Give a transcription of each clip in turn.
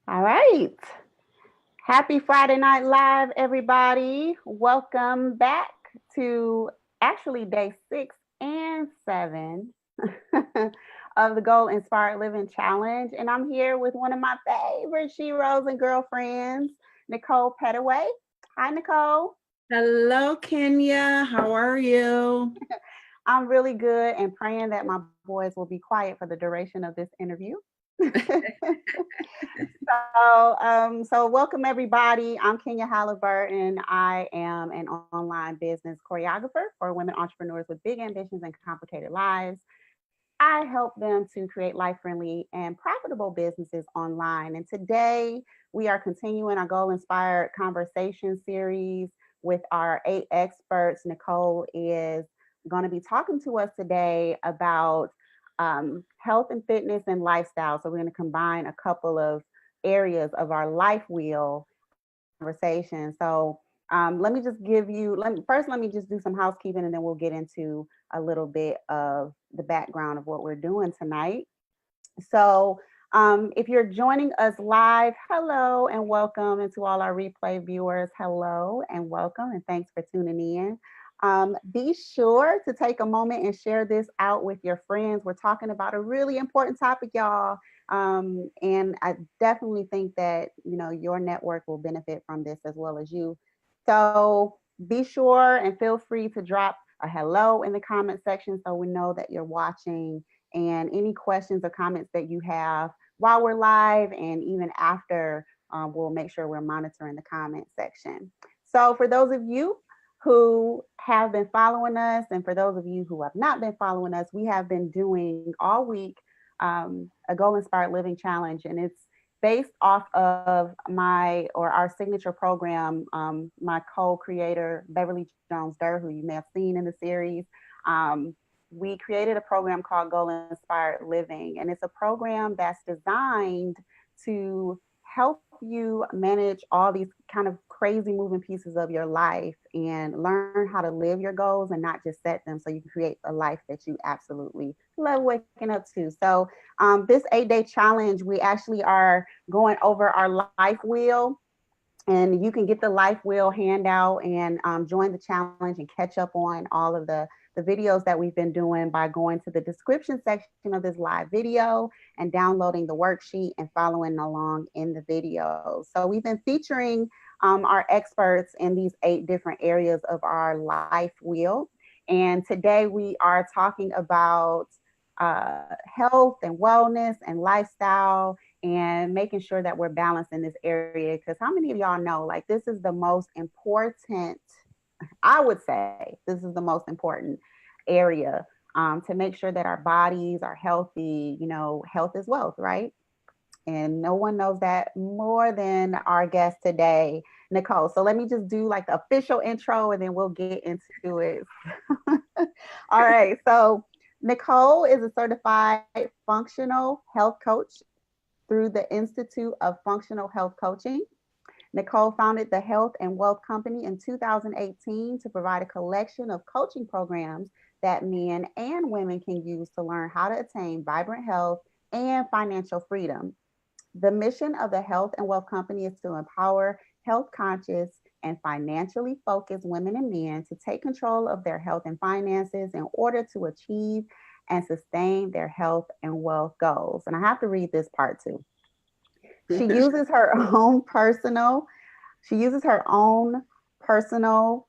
All right. Happy Friday Night Live, everybody. Welcome back to actually day 6 and 7 of the Goal Inspired Living Challenge. And I'm here with one of my favorite sheroes and girlfriends, Nicole Pettiway. Hi, Nicole. Hello, Kenya. How are you? I'm really good and praying that my boys will be quiet for the duration of this interview. So welcome everybody. I'm Kenya Halliburton. I am an online business choreographer for women entrepreneurs with big ambitions and complicated lives. I help them to create life-friendly and profitable businesses online. And today we are continuing our goal-inspired conversation series with our 8 experts. Nicole is going to be talking to us today about health and fitness and lifestyle. So we're going to combine a couple of areas of our life wheel conversation. So let me just give you let me just do some housekeeping and then we'll get into a little bit of the background of what we're doing tonight. So if you're joining us live, hello and welcome. And to all our replay viewers, hello and welcome. And thanks for tuning in. Be sure to take a moment and share this out with your friends. We're talking about a really important topic, y'all. And I definitely think that, your network will benefit from this as well as you. So be sure and feel free to drop a hello in the comment section so we know that you're watching, and any questions or comments that you have while we're live and even after, we'll make sure we're monitoring the comment section. So for those of you who have been following us, and for those of you who have not been following us, we have been doing all week a Goal Inspired Living Challenge, and it's based off of our signature program. My co-creator Beverly Jones Durr, who you may have seen in the series, we created a program called Goal Inspired Living, and it's a program that's designed to help you manage all these kind of crazy moving pieces of your life and learn how to live your goals and not just set them, so you can create a life that you absolutely love waking up to. So this 8-day challenge, we actually are going over our life wheel, and you can get the life wheel handout and join the challenge and catch up on all of the videos that we've been doing by going to the description section of this live video and downloading the worksheet and following along in the videos. So we've been featuring our experts in these 8 different areas of our life wheel. And today we are talking about health and wellness and lifestyle, and making sure that we're balanced in this area. Because how many of y'all know, like, this is the most important, I would say, this is the most important area, to make sure that our bodies are healthy. Health is wealth, right? And no one knows that more than our guest today, Nicole. So let me just do like the official intro and then we'll get into it. All right. So Nicole is a certified functional health coach through the Institute of Functional Health Coaching. Nicole founded the Health and Wealth Company in 2018 to provide a collection of coaching programs that men and women can use to learn how to attain vibrant health and financial freedom. The mission of the Health and Wealth Company is to empower health conscious and financially focused women and men to take control of their health and finances in order to achieve and sustain their health and wealth goals. And I have to read this part too. She uses her own personal, she uses her own personal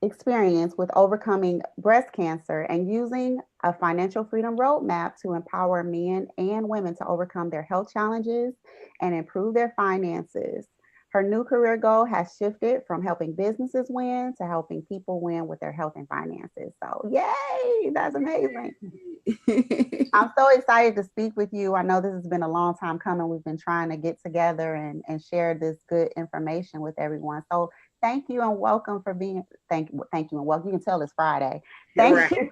experience with overcoming breast cancer and using a financial freedom roadmap to empower men and women to overcome their health challenges and improve their finances. Her new career goal has shifted from helping businesses win to helping people win with their health and finances. So, yay, that's amazing. I'm so excited to speak with you. I know this has been a long time coming. We've been trying to get together and share this good information with everyone. So thank you and welcome for being, thank you and welcome. You can tell it's Friday. Thank you.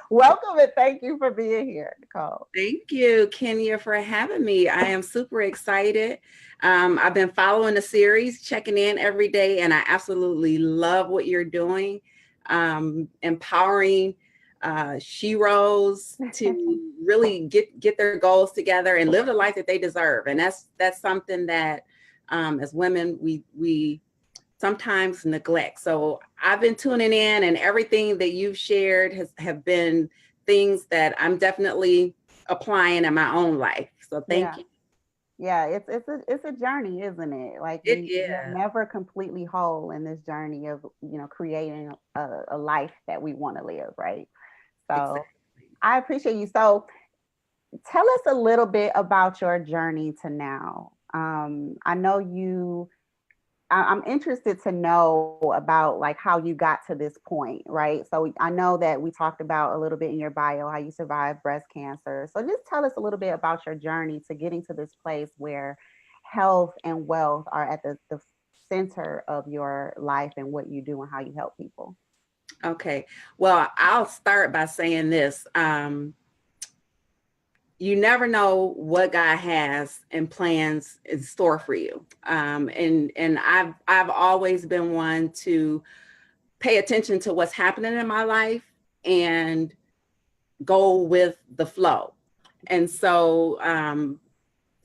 Welcome and thank you for being here, Nicole. Thank you, Kenya, for having me. I am super excited. I've been following the series, checking in every day, and I absolutely love what you're doing, empowering sheroes to really get their goals together and live the life that they deserve. And that's something that as women we sometimes neglect. So I've been tuning in, and everything that you've shared have been things that I'm definitely applying in my own life. So thank you. Yeah, it's a journey, isn't it? Like It we're is. never completely whole in this journey of, creating a life that we want to live, right? So Exactly. I appreciate you. So tell us a little bit about your journey to now. I know I'm interested to know about like how you got to this point, right? So I know that we talked about a little bit in your bio how you survived breast cancer. So just tell us a little bit about your journey to getting to this place where health and wealth are at the center of your life and what you do and how you help people. Okay. Well, I'll start by saying this. You never know what God has and plans in store for you. And I've always been one to pay attention to what's happening in my life and go with the flow. And so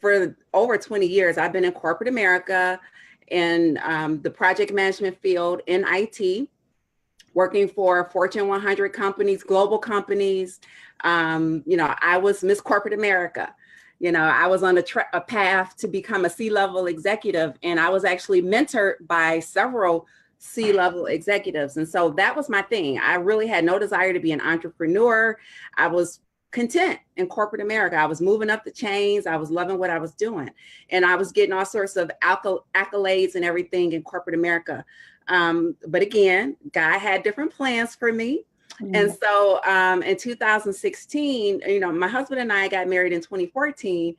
for over 20 years, I've been in corporate America in the project management field in IT, working for Fortune 100 companies, global companies. I was Miss Corporate America. I was on a path to become a C-level executive, and I was actually mentored by several C-level executives. And so that was my thing. I really had no desire to be an entrepreneur. I was content in corporate America. I was moving up the chains. I was loving what I was doing. And I was getting all sorts of accolades and everything in corporate America. But again, God had different plans for me. Mm-hmm. And so in 2016, my husband and I got married in 2014.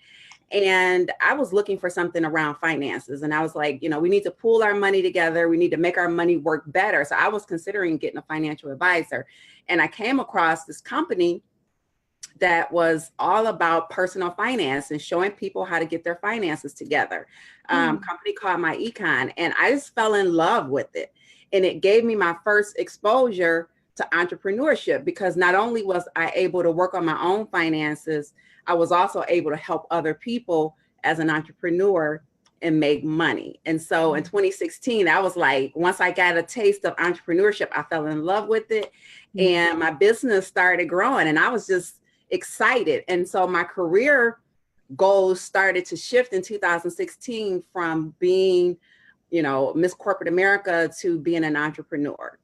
And I was looking for something around finances. And I was like, we need to pool our money together. We need to make our money work better. So I was considering getting a financial advisor. And I came across this company that was all about personal finance and showing people how to get their finances together. Company called My Econ, and I just fell in love with it. And it gave me my first exposure to entrepreneurship, because not only was I able to work on my own finances, I was also able to help other people as an entrepreneur and make money. And so in 2016, I was like, once I got a taste of entrepreneurship, I fell in love with it. And my business started growing, and I was just excited. And so my career goals started to shift in 2016 from being, Miss Corporate America to being an entrepreneur.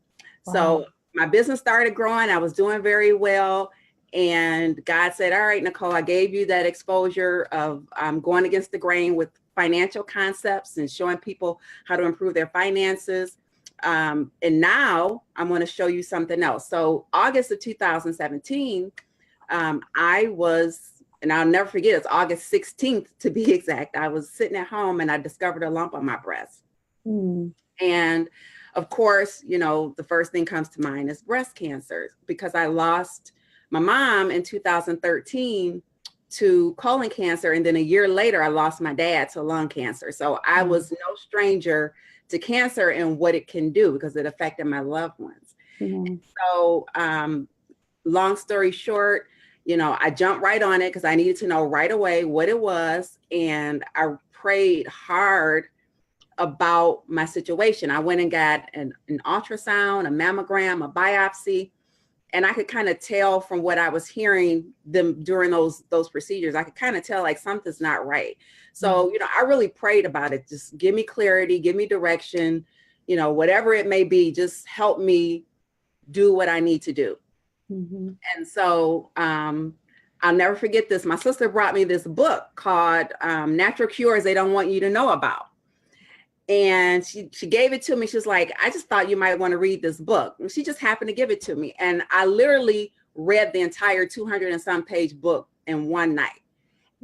Wow. So my business started growing. I was doing very well. And God said, all right, Nicole, I gave you that exposure of going against the grain with financial concepts and showing people how to improve their finances. And now I'm going to show you something else. So August of 2017, I was, and I'll never forget, it's August 16th to be exact. I was sitting at home and I discovered a lump on my breast. And of course, the first thing comes to mind is breast cancer, because I lost my mom in 2013 to colon cancer. And then a year later, I lost my dad to lung cancer. So I was no stranger to cancer and what it can do, because it affected my loved ones. So long story short, I jumped right on it because I needed to know right away what it was. And I prayed hard about my situation. I went and got an ultrasound, a mammogram, a biopsy. And I could kind of tell from what I was hearing them during those procedures, I could kind of tell like something's not right. So, I really prayed about it. Just give me clarity, give me direction, whatever it may be, just help me do what I need to do. And so I'll never forget this. My sister brought me this book called Natural Cures They Don't Want You to Know About. And she gave it to me. She was like, I just thought you might want to read this book. And she just happened to give it to me. And I literally read the entire 200 and some page book in one night.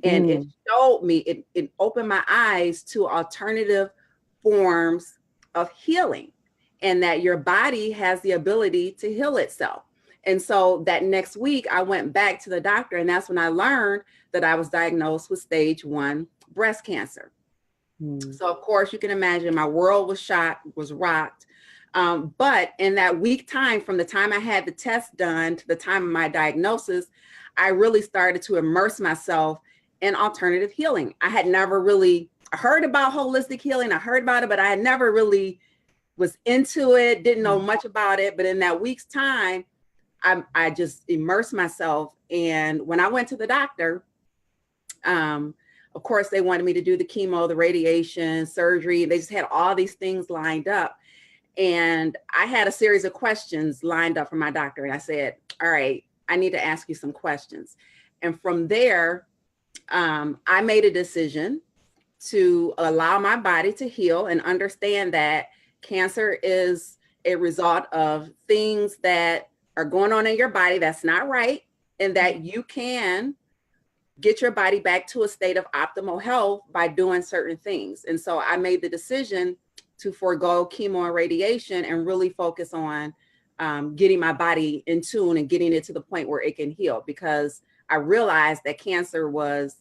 And it showed me, it opened my eyes to alternative forms of healing, and that your body has the ability to heal itself. And so that next week I went back to the doctor, and that's when I learned that I was diagnosed with stage 1 breast cancer. So of course you can imagine my world was rocked. But in that week time, from the time I had the test done to the time of my diagnosis, I really started to immerse myself in alternative healing. I had never really heard about holistic healing. I heard about it, but I had never really was into it, didn't know much about it. But in that week's time, I just immersed myself. And when I went to the doctor, of course, they wanted me to do the chemo, the radiation, surgery. They just had all these things lined up. And I had a series of questions lined up for my doctor. And I said, all right, I need to ask you some questions. And from there, I made a decision to allow my body to heal and understand that cancer is a result of things that are going on in your body that's not right, and that you can get your body back to a state of optimal health by doing certain things. And so I made the decision to forego chemo and radiation and really focus on getting my body in tune and getting it to the point where it can heal, because I realized that cancer was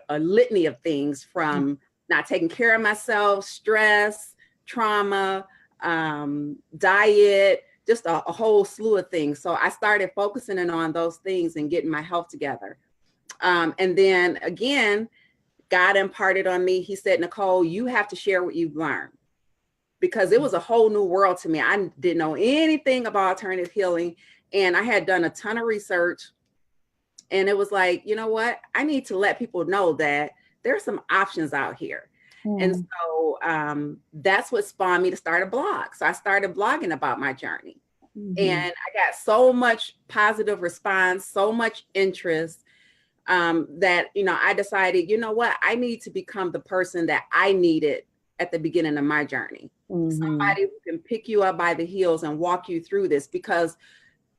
a litany of things, from not taking care of myself, stress, trauma, diet, just a whole slew of things. So I started focusing in on those things and getting my health together. And then again, God imparted on me. He said, Nicole, you have to share what you've learned, because it was a whole new world to me. I didn't know anything about alternative healing, and I had done a ton of research. And it was like, you know what? I need to let people know that there's some options out here. And so that's what spawned me to start a blog. So I started blogging about my journey. And I got so much positive response, so much interest, that, you know, I decided, you know what? I need to become the person that I needed at the beginning of my journey. Somebody who can pick you up by the heels and walk you through this, because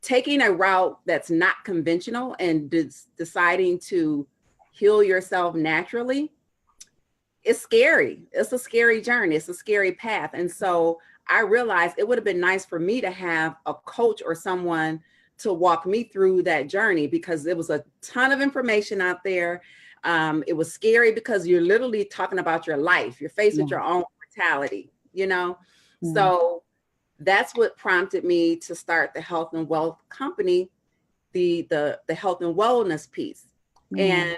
taking a route that's not conventional and deciding to heal yourself naturally, it's scary. It's a scary journey. It's a scary path. And so I realized it would have been nice for me to have a coach or someone to walk me through that journey, because there was a ton of information out there. It was scary because you're literally talking about your life. You're faced with your own mortality, you know? So that's what prompted me to start the health and wealth company, the health and wellness piece. And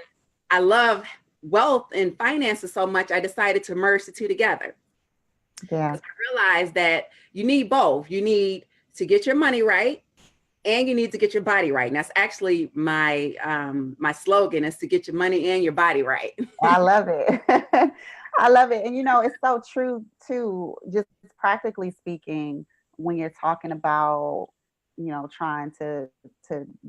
I love wealth and finances so much, I decided to merge the two together. I realized that you need both. You need to get your money right, and you need to get your body right. And that's actually my my slogan, is to get your money and your body right. I love it. I love it. And, you know, it's so true too, just practically speaking, when you're talking about, you know, trying to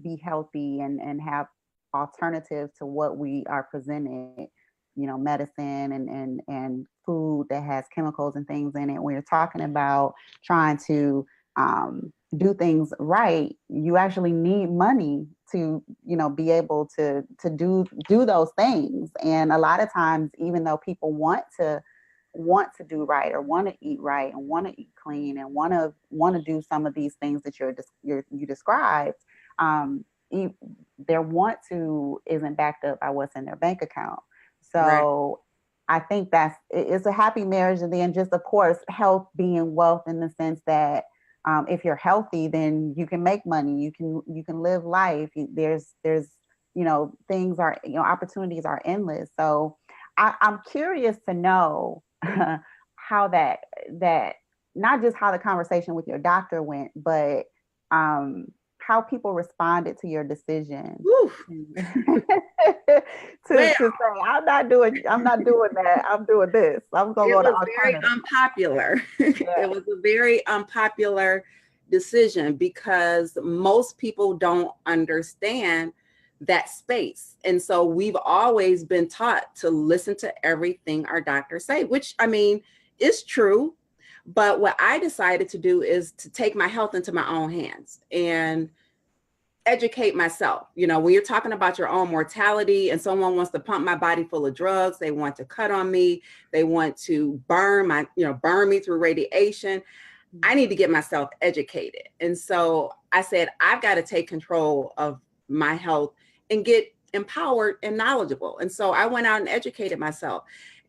be healthy and have alternatives to what we are presented, you know, medicine and food that has chemicals and things in it. When you're talking about trying to do things right, you actually need money to, you know, be able to do those things. And a lot of times, even though people want to do right, or want to eat right, and want to eat clean, and want to do some of these things that you described, their want to isn't backed up by what's in their bank account. So I think it's a happy marriage. And then just, of course, health being wealth, in the sense that if you're healthy, then you can make money, you can live life. There's you know, things are, you know, opportunities are endless. So I'm curious to know how that not just how the conversation with your doctor went, but how people responded to your decision to say, I'm not doing that. I'm doing this. I'm going to go to alternative. Very unpopular. It was a very unpopular decision, because most people don't understand that space. And so we've always been taught to listen to everything our doctors say, which, I mean, is true. But what I decided to do is to take my health into my own hands and educate myself. You know, when you're talking about your own mortality and someone wants to pump my body full of drugs, they want to cut on me, they want to burn me through radiation, I need to get myself educated. And so I said, I've got to take control of my health and get empowered and knowledgeable. And so I went out and educated myself.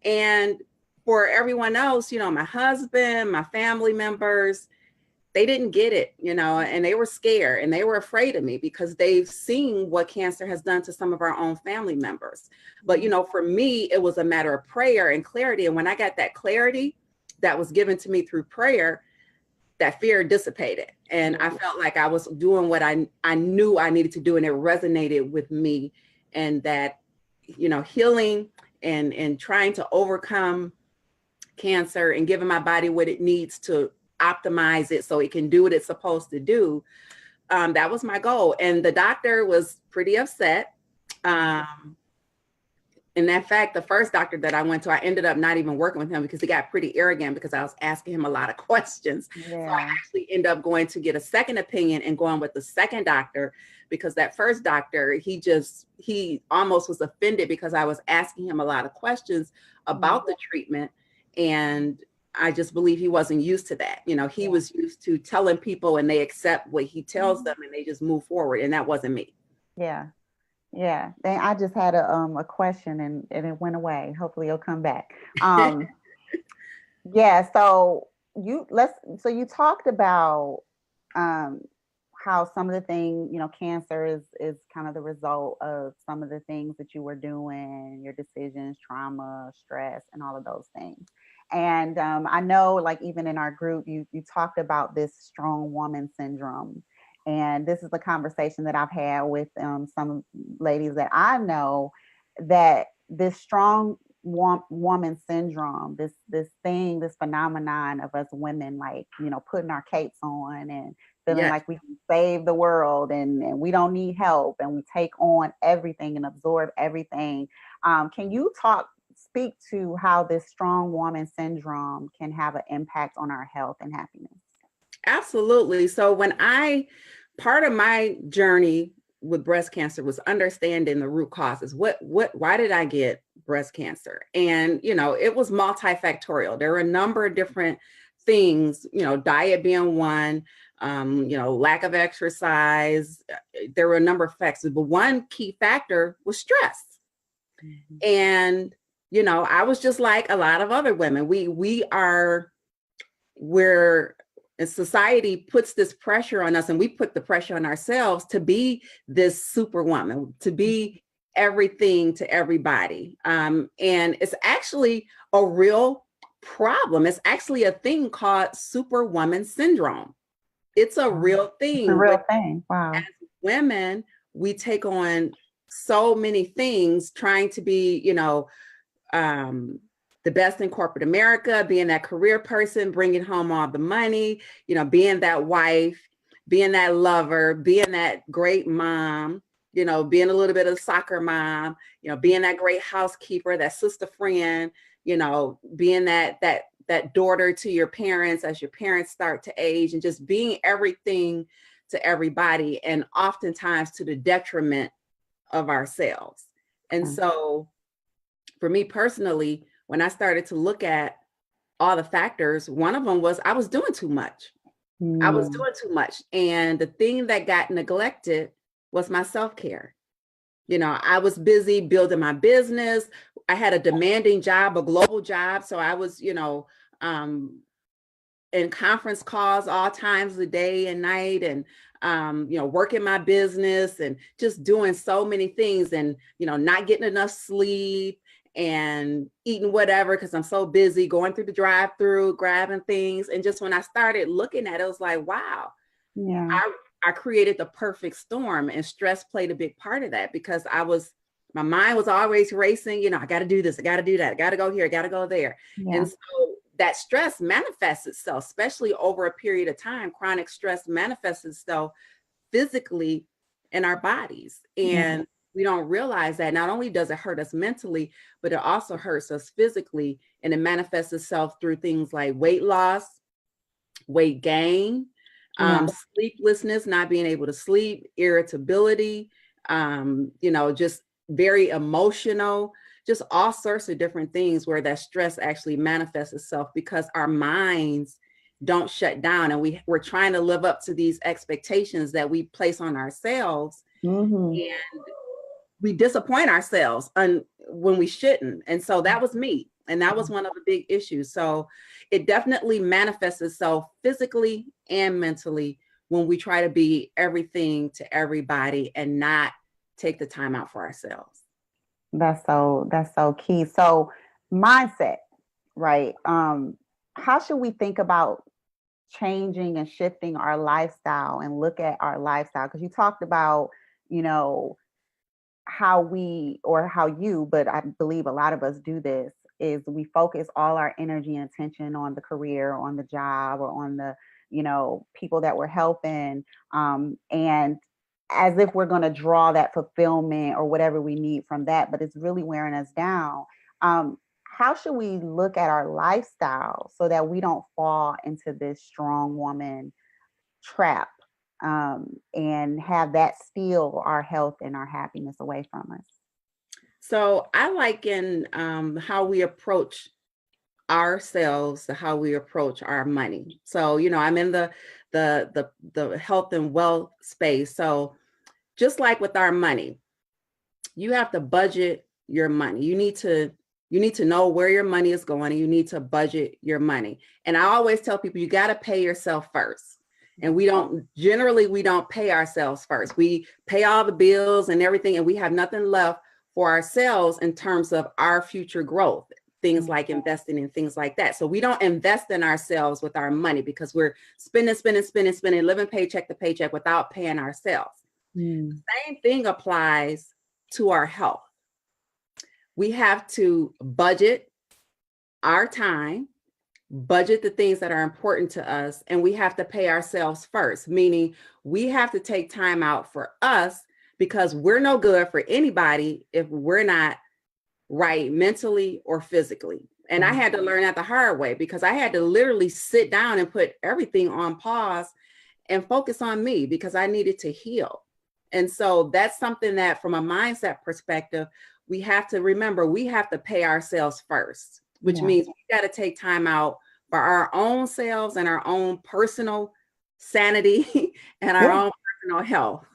And for everyone else, you know, my husband, my family members, they didn't get it, and they were scared and they were afraid of me because they've seen what cancer has done to some of our own family members. But, for me, it was a matter of prayer and clarity. And when I got that clarity that was given to me through prayer, that fear dissipated. And I felt like I was doing what I knew I needed to do. And it resonated with me. And that, healing and trying to overcome cancer and giving my body what it needs to optimize it so it can do what it's supposed to do. That was my goal. And the doctor was pretty upset. And in fact, the first doctor that I went to, I ended up not even working with him because he got pretty arrogant because I was asking him a lot of questions. Yeah. So I actually ended up going to get a second opinion and going with the second doctor, because that first doctor, he almost was offended because I was asking him a lot of questions about the treatment. And I just believe he wasn't used to that. He was used to telling people and they accept what he tells them and they just move forward. And that wasn't me. Yeah. Yeah. I just had a question and it went away. Hopefully it'll come back. Yeah. So you talked about how some of the things, cancer is kind of the result of some of the things that you were doing, your decisions, trauma, stress, and all of those things. And I know, like, even in our group, you talked about this strong woman syndrome. And this is a conversation that I've had with some ladies that I know, that this strong woman syndrome, this phenomenon of us women, like, putting our capes on and feeling like we can save the world and we don't need help and we take on everything and absorb everything. Can you speak to how this strong woman syndrome can have an impact on our health and happiness? Absolutely. So part of my journey with breast cancer was understanding the root causes. Why did I get breast cancer? And, it was multifactorial. There were a number of different things, diet being one, lack of exercise. There were a number of factors, but one key factor was stress. Mm-hmm. And, I was just like a lot of other women. And society puts this pressure on us, and we put the pressure on ourselves to be this superwoman, to be everything to everybody. And it's actually a real problem. It's actually a thing called Superwoman Syndrome. It's a real thing. It's a real thing. Wow. As women, we take on so many things trying to be, the best in corporate America, being that career person, bringing home all the money, being that wife, being that lover, being that great mom, being a little bit of a soccer mom, being that great housekeeper, that sister friend, being that daughter to your parents as your parents start to age, and just being everything to everybody, and oftentimes to the detriment of ourselves. And so for me personally, when I started to look at all the factors, one of them was I was doing too much. I was doing too much. And the thing that got neglected was my self-care. I was busy building my business. I had a demanding job, a global job. So I was, in conference calls all times of the day and night, and, working my business and just doing so many things, and, not getting enough sleep and eating whatever because I'm so busy going through the drive-through, grabbing things. And just when I started looking at it, it was like, wow, I created the perfect storm, and stress played a big part of that, because my mind was always racing. I got to do this, I got to do that, I got to go here, I got to go there. Yeah. And so that stress manifests itself, especially over a period of time. Chronic stress manifests itself physically in our bodies. And we don't realize that not only does it hurt us mentally, but it also hurts us physically. And it manifests itself through things like weight loss, weight gain, sleeplessness, not being able to sleep, irritability, just very emotional, just all sorts of different things where that stress actually manifests itself, because our minds don't shut down, and we're trying to live up to these expectations that we place on ourselves. Mm-hmm. And we disappoint ourselves when we shouldn't. And so that was me. And that was one of the big issues. So it definitely manifests itself physically and mentally when we try to be everything to everybody and not take the time out for ourselves. That's so key. So mindset, right? How should we think about changing and shifting our lifestyle and look at our lifestyle? Because you talked about, you know, how we, or how you, but I believe a lot of us do this, is we focus all our energy and attention on the career, on the job, or on the, people that we're helping. And as if we're going to draw that fulfillment or whatever we need from that, but it's really wearing us down. How should we look at our lifestyle so that we don't fall into this strong woman trap, and have that steal our health and our happiness away from us? So I liken how we approach ourselves to how we approach our money. So, I'm in the health and wealth space. So just like with our money, you have to budget your money. You need to know where your money is going, and you need to budget your money. And I always tell people, you got to pay yourself first. And we don't pay ourselves first. We pay all the bills and everything, and we have nothing left for ourselves in terms of our future growth, things like investing and things like that. So we don't invest in ourselves with our money because we're spending, living paycheck to paycheck without paying ourselves. The same thing applies to our health. We have to budget our time, budget the things that are important to us, and we have to pay ourselves first, meaning we have to take time out for us, because we're no good for anybody if we're not right mentally or physically. And I had to learn that the hard way, because I had to literally sit down and put everything on pause and focus on me, because I needed to heal. And so that's something that, from a mindset perspective, we have to remember. We have to pay ourselves first, which means we got to take time out for our own selves and our own personal sanity and our own personal health.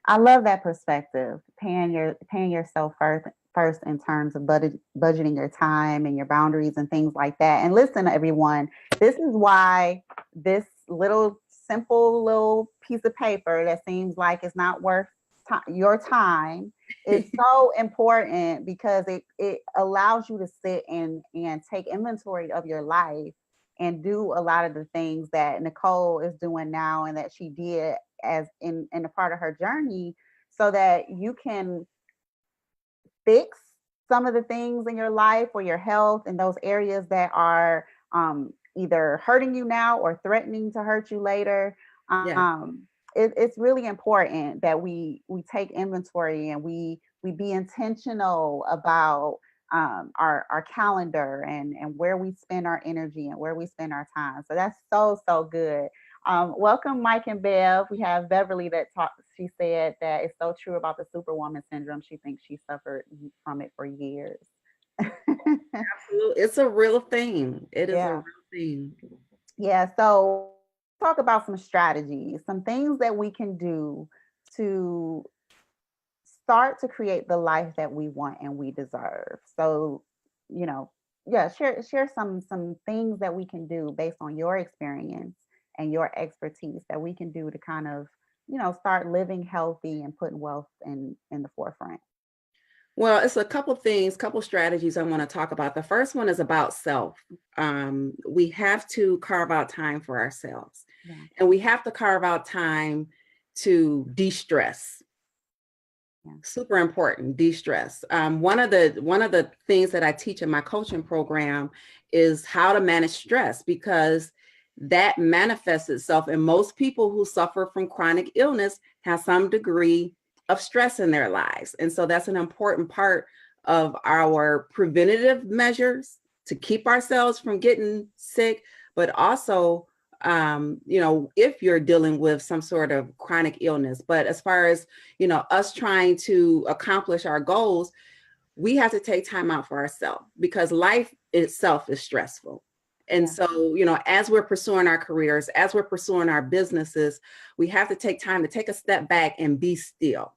I love that perspective. Paying yourself first in terms of budgeting your time and your boundaries and things like that. And listen, everyone, this is why this simple little piece of paper that seems like it's not worth your time is so important, because it allows you to sit and take inventory of your life and do a lot of the things that Nicole is doing now and that she did as in a part of her journey, so that you can fix some of the things in your life or your health in those areas that are either hurting you now or threatening to hurt you later. It's really important that we take inventory and we be intentional about our calendar and where we spend our energy and where we spend our time. So that's so good. Welcome, Mike and Bev. We have Beverly that talked. She said that it's so true about the Superwoman Syndrome. She thinks she suffered from it for years. Absolutely. It's a real thing. It is a real thing. Yeah. So talk about some strategies, some things that we can do to start to create the life that we want and we deserve. So, share some things that we can do based on your experience and your expertise that we can do to kind of, start living healthy and putting wealth in the forefront. Well, it's a couple strategies I want to talk about. The first one is about self. We have to carve out time for ourselves, and we have to carve out time to de-stress. Super important, de-stress. One of the things that I teach in my coaching program is how to manage stress, because that manifests itself. And most people who suffer from chronic illness have some degree of stress in their lives. And so that's an important part of our preventative measures to keep ourselves from getting sick, but also, if you're dealing with some sort of chronic illness. But as far as, us trying to accomplish our goals, we have to take time out for ourselves, because life itself is stressful. And so, as we're pursuing our careers, as we're pursuing our businesses, we have to take time to take a step back and be still.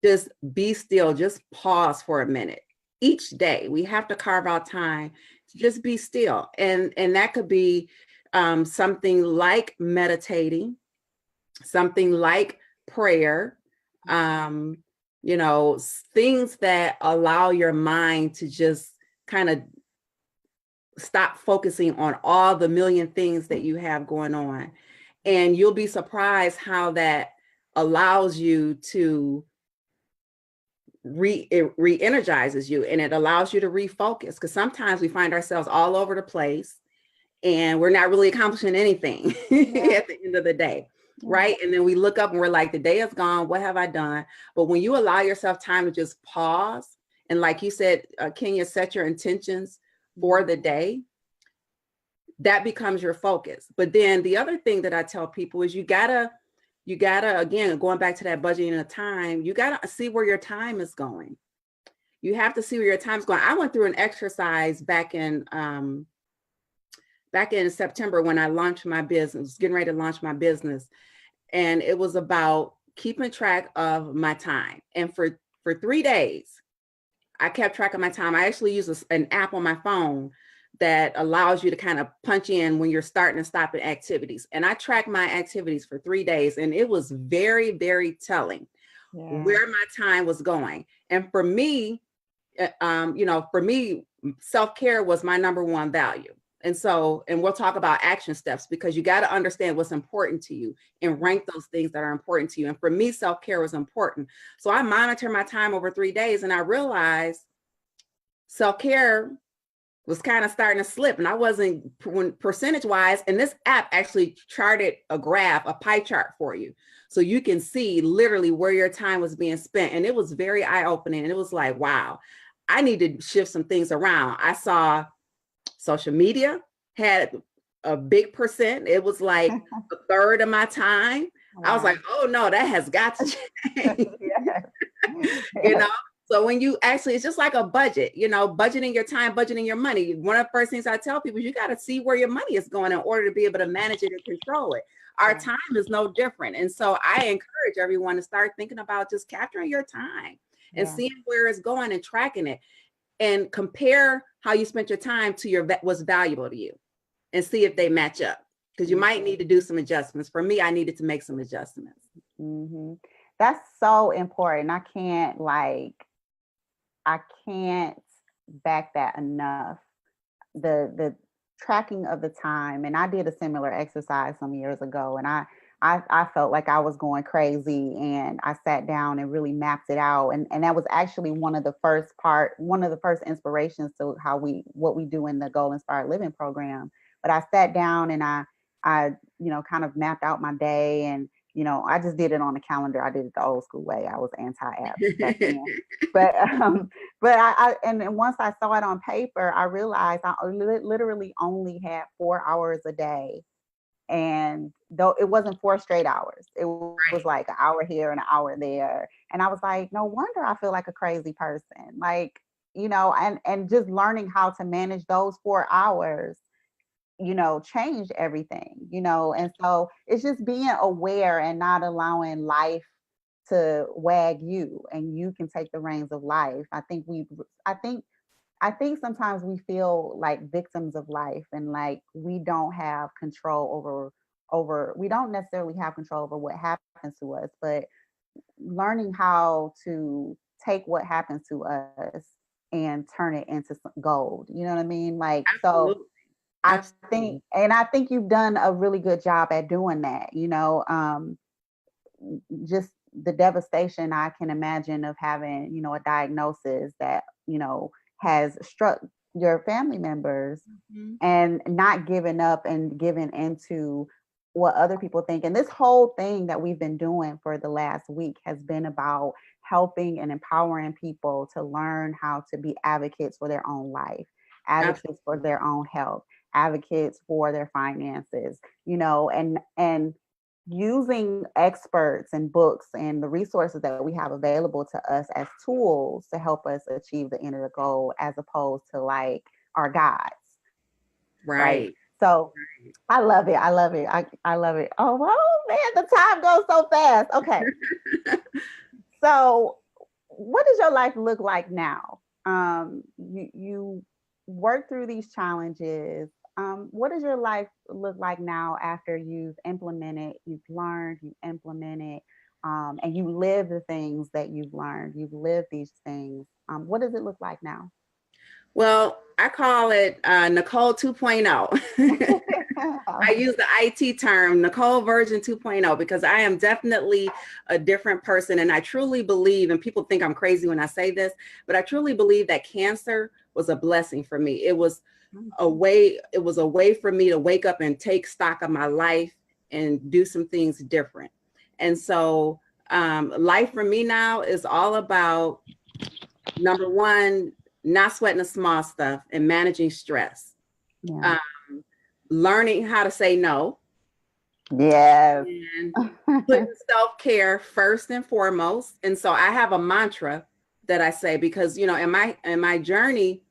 Just be still, just pause for a minute. each day. We have to carve out time to just be still. And that could be something like meditating, something like prayer, you know, things that allow your mind to just kind of stop focusing on all the million things that you have going on. And you'll be surprised how that allows you to it re-energizes you, and it allows you to refocus, because sometimes we find ourselves all over the place and we're not really accomplishing anything at the end of the day. Right. And then we look up and we're like, the day is gone. What have I done? But when you allow yourself time to just pause, and like you said, Kenya, set your intentions for the day, that becomes your focus. But then the other thing that I tell people is you gotta, again, going back to that budgeting of time, you gotta see where your time is going. You have to see where your time is going. I went through an exercise back in September when I launched my business, getting ready to launch my business. And it was about keeping track of my time. And for 3 days, I kept track of my time. I actually use an app on my phone that allows you to kind of punch in when you're starting and stopping activities. And I tracked my activities for 3 days, and it was very, very telling where my time was going. And for me, self-care was my number one value. And so, and we'll talk about action steps, because you got to understand what's important to you and rank those things that are important to you. And for me, self-care was important. So I monitor my time over 3 days, and I realized self-care was kind of starting to slip, and I wasn't percentage wise. And this app actually charted a graph, a pie chart for you. So you can see literally where your time was being spent. And it was very eye-opening. And it was like, wow, I need to shift some things around. I saw social media had a big percent. It was like a third of my time. Wow. I was like, oh no, that has got to change. You know? So when you actually, it's just like a budget, you know, budgeting your time, budgeting your money. One of the first things I tell people, you got to see where your money is going in order to be able to manage it and control it. Our time is no different. And so I encourage everyone to start thinking about just capturing your time and seeing where it's going and tracking it, and compare how you spent your time to what's valuable to you, and see if they match up, because you might need to do some adjustments. For me, I needed to make some adjustments. That's so important. I can't back that enough. The tracking of the time. And I did a similar exercise some years ago, and I felt like I was going crazy, and I sat down and really mapped it out. And that was actually one of the first inspirations to what we do in the Goal Inspired Living program. But I sat down and I kind of mapped out my day, and I just did it on the calendar. I did it the old school way. I was anti-app back then. But once I saw it on paper, I realized I literally only had 4 hours a day. And though it wasn't 4 straight hours, it was like an hour here and an hour there. And I was like, no wonder I feel like a crazy person. Like, and just learning how to manage those 4 hours, changed everything, and so it's just being aware and not allowing life to wag you, and you can take the reins of life. I think sometimes we feel like victims of life, and like we don't have control we don't necessarily have control over what happens to us, but learning how to take what happens to us and turn it into some gold. You know what I mean? Like, Absolutely. so I think you've done a really good job at doing that, just the devastation I can imagine of having, a diagnosis that, has struck your family members, and not giving up and giving into what other people think. And this whole thing that we've been doing for the last week has been about helping and empowering people to learn how to be advocates for their own life, advocates for their own health, advocates for their finances, and using experts and books and the resources that we have available to us as tools to help us achieve the end of the goal, as opposed to like our guides. Right. So I love it. I love it. I love it. Oh, man, the time goes so fast. Okay. So what does your life look like now? you work through these challenges. What does your life look like now after you've learned, you implemented, and you live the things that you've learned, you've lived these things. What does it look like now? Well, I call it Nicole 2.0. I use the IT term Nicole version 2.0 because I am definitely a different person. And I truly believe, and people think I'm crazy when I say this, but I truly believe that cancer was a blessing for me. It was a way for me to wake up and take stock of my life and do some things different. And so life for me now is all about, number one, not sweating the small stuff and managing stress. Yeah. Learning how to say no. Yes. And putting self-care first and foremost. And so I have a mantra that I say, because, you know, in my journey,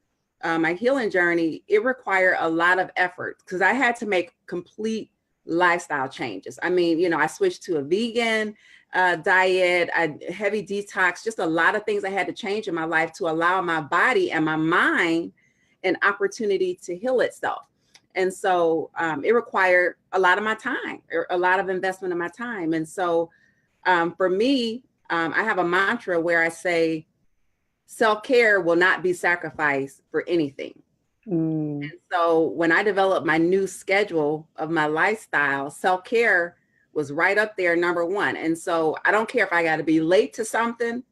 my healing journey, it required a lot of effort because I had to make complete lifestyle changes. I mean, you know, I switched to a vegan diet, heavy detox, just a lot of things I had to change in my life to allow my body and my mind an opportunity to heal itself. And so it required a lot of my time, or a lot of investment in my time. And so for me, I have a mantra where I say, self-care will not be sacrificed for anything. And so when I developed my new schedule of my lifestyle, self-care was right up there, number one. And so I don't care if I got to be late to something.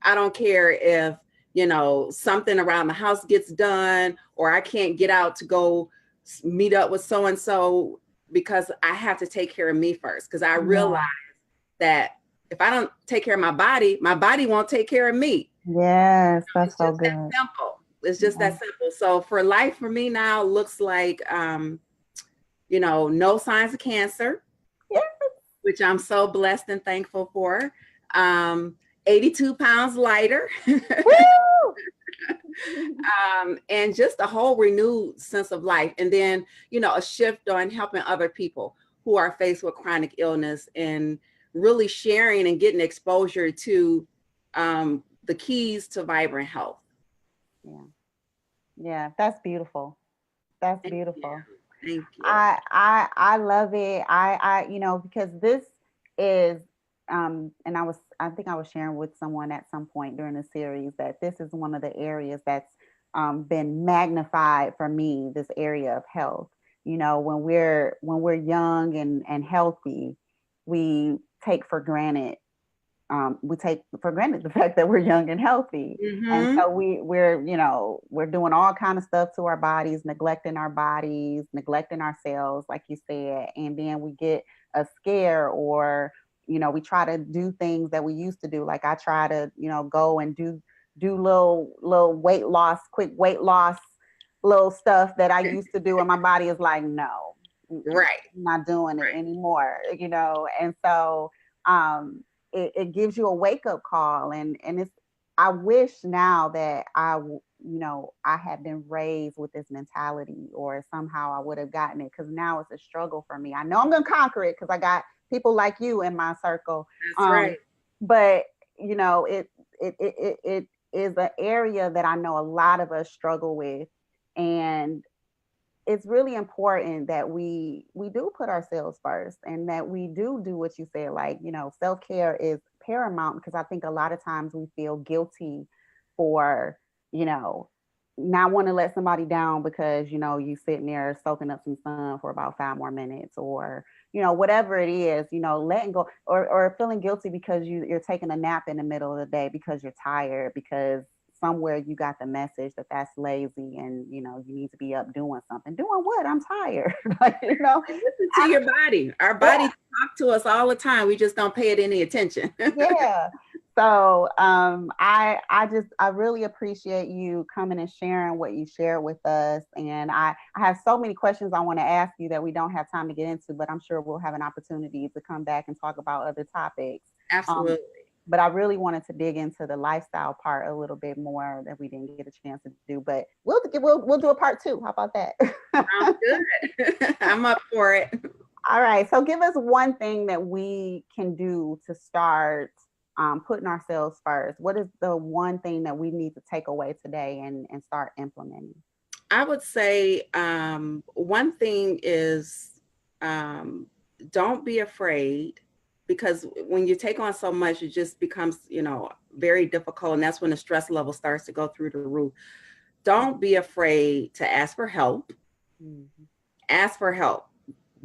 I don't care if, you know, something around the house gets done, or I can't get out to go meet up with so-and-so, because I have to take care of me first. Because I realize that if I don't take care of my body won't take care of me. Yes, that's so good. That simple. It's just that simple. So for life for me now looks like, you know, no signs of cancer, which I'm so blessed and thankful for. 82 pounds lighter. And just a whole renewed sense of life. And then, you know, a shift on helping other people who are faced with chronic illness, and really sharing and getting exposure to the keys to vibrant health. Yeah, that's beautiful. That's beautiful. Thank you. I love it. You know, because this is and I think I was sharing with someone at some point during the series that this is one of the areas that's been magnified for me, this area of health. You know, when we're young and healthy, we take for granted the fact that we're young and healthy. And so we're you know, we're doing all kind of stuff to our bodies, neglecting ourselves, like you said. And then we get a scare, or, you know, we try to do things that we used to do. Like I try to, you know, go and do little quick weight loss little stuff that I used to do, and my body is like, no, right, I'm not doing it anymore, you know. And so it gives you a wake-up call, and it's, I wish now that you know, I had been raised with this mentality, or somehow I would have gotten it, because now it's a struggle for me. I know I'm gonna conquer it because I got people like you in my circle. That's right. But you know, it is an area that I know a lot of us struggle with, and it's really important that we do put ourselves first, and that we do what you said. Like, you know, self-care is paramount, because I think a lot of times we feel guilty for, you know, not want to let somebody down because, you know, you sitting there soaking up some sun for about 5 more minutes, or, you know, whatever it is, you know, letting go, or feeling guilty because you're taking a nap in the middle of the day because you're tired, because somewhere you got the message that that's lazy, and, you know, you need to be up doing something. Doing what? I'm tired. Like, you know, listen to your body. Our body talk to us all the time. We just don't pay it any attention. Yeah. So I really appreciate you coming and sharing what you shared with us. And I have so many questions I want to ask you that we don't have time to get into, but I'm sure we'll have an opportunity to come back and talk about other topics. Absolutely. But I really wanted to dig into the lifestyle part a little bit more that we didn't get a chance to do. But we'll do a part 2. How about that? Sounds good. I'm up for it. All right. So give us one thing that we can do to start putting ourselves first. What is the one thing that we need to take away today and start implementing? I would say one thing is don't be afraid, because when you take on so much, it just becomes, very difficult. And that's when the stress level starts to go through the roof. Don't be afraid to ask for help. Mm-hmm. Ask for help.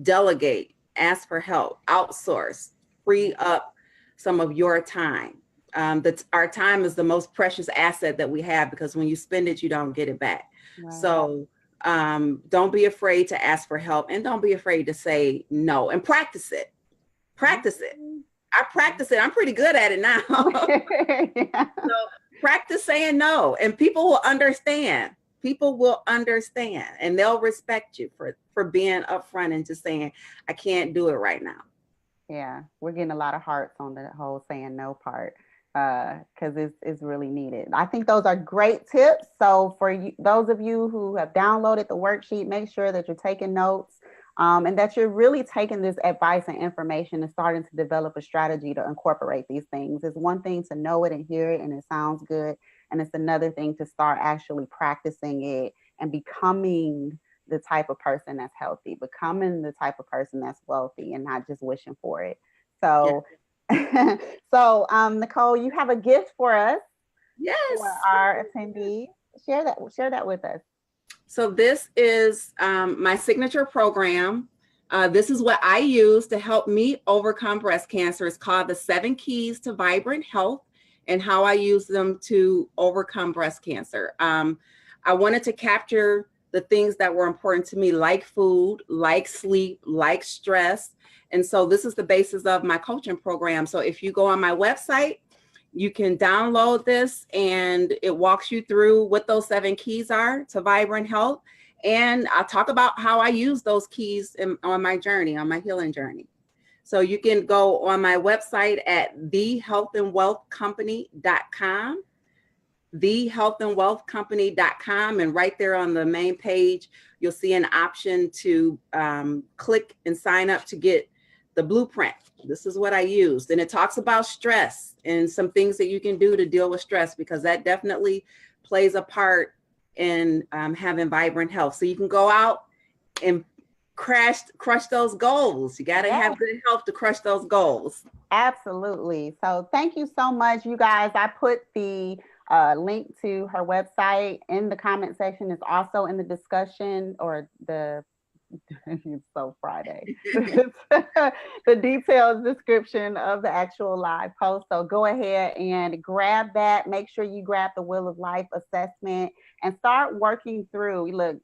Delegate. Ask for help. Outsource. Free up some of your time. Our time is the most precious asset that we have, because when you spend it, you don't get it back. Right. So don't be afraid to ask for help, and don't be afraid to say no, and practice it. Practice it. I practice it. I'm pretty good at it now. Yeah. So practice saying no, and people will understand. People will understand, and they'll respect you for being upfront and just saying, I can't do it right now. Yeah, we're getting a lot of hearts on the whole saying no part, because it's really needed. I think those are great tips. So for you, those of you who have downloaded the worksheet, make sure that you're taking notes, and that you're really taking this advice and information and starting to develop a strategy to incorporate these things. It's one thing to know it and hear it and it sounds good, and it's another thing to start actually practicing it and becoming the type of person that's healthy, becoming the type of person that's wealthy, and not just wishing for it. So, yeah. So Nicole, you have a gift for us. Yes. For our attendees. Share that with us. So this is my signature program. This is what I use to help me overcome breast cancer. It's called the 7 Keys to Vibrant Health, and how I use them to overcome breast cancer. I wanted to capture the things that were important to me, like food, like sleep, like stress. And so this is the basis of my coaching program. So if you go on my website, you can download this, and it walks you through what those 7 keys are to vibrant health. And I'll talk about how I use those keys on my journey, on my healing journey. So you can go on my website at thehealthandwealthcompany.com, thehealthandwealthcompany.com. And right there on the main page, you'll see an option to click and sign up to get the blueprint. This is what I used. And it talks about stress and some things that you can do to deal with stress, because that definitely plays a part in having vibrant health. So you can go out and crush those goals. You got to have good health to crush those goals. Absolutely. So thank you so much, you guys. I put the link to her website in the comment section. It's also in the discussion, or the it's so Friday. The detailed description of the actual live post. So go ahead and grab that. Make sure you grab the Wheel of Life assessment and start working through. Look,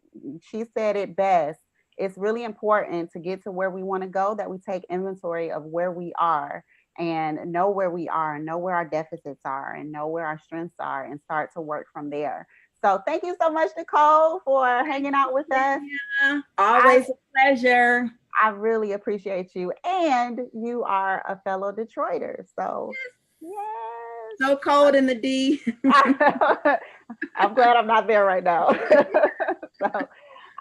she said it best. It's really important to get to where we want to go, that we take inventory of where we are and know where we are, and know where our deficits are, and know where our strengths are, and start to work from there. So thank you so much, Nicole, for hanging out with us. Yeah, always a pleasure. I really appreciate you. And you are a fellow Detroiter. So, yes. So cold in the D. I'm glad I'm not there right now. So,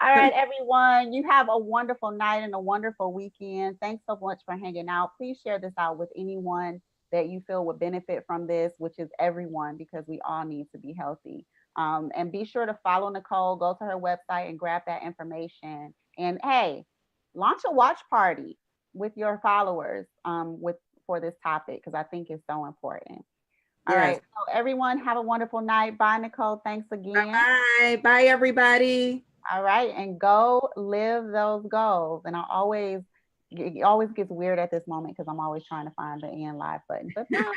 all right, everyone. You have a wonderful night and a wonderful weekend. Thanks so much for hanging out. Please share this out with anyone that you feel would benefit from this, which is everyone, because we all need to be healthy. And be sure to follow Nicole, go to her website and grab that information. And hey, launch a watch party with your followers for this topic, because I think it's so important. All right. So everyone, have a wonderful night. Bye, Nicole. Thanks again. Bye. Bye, everybody. All right. And go live those goals. And it always gets weird at this moment, because I'm always trying to find the end live button. But bye. Bye.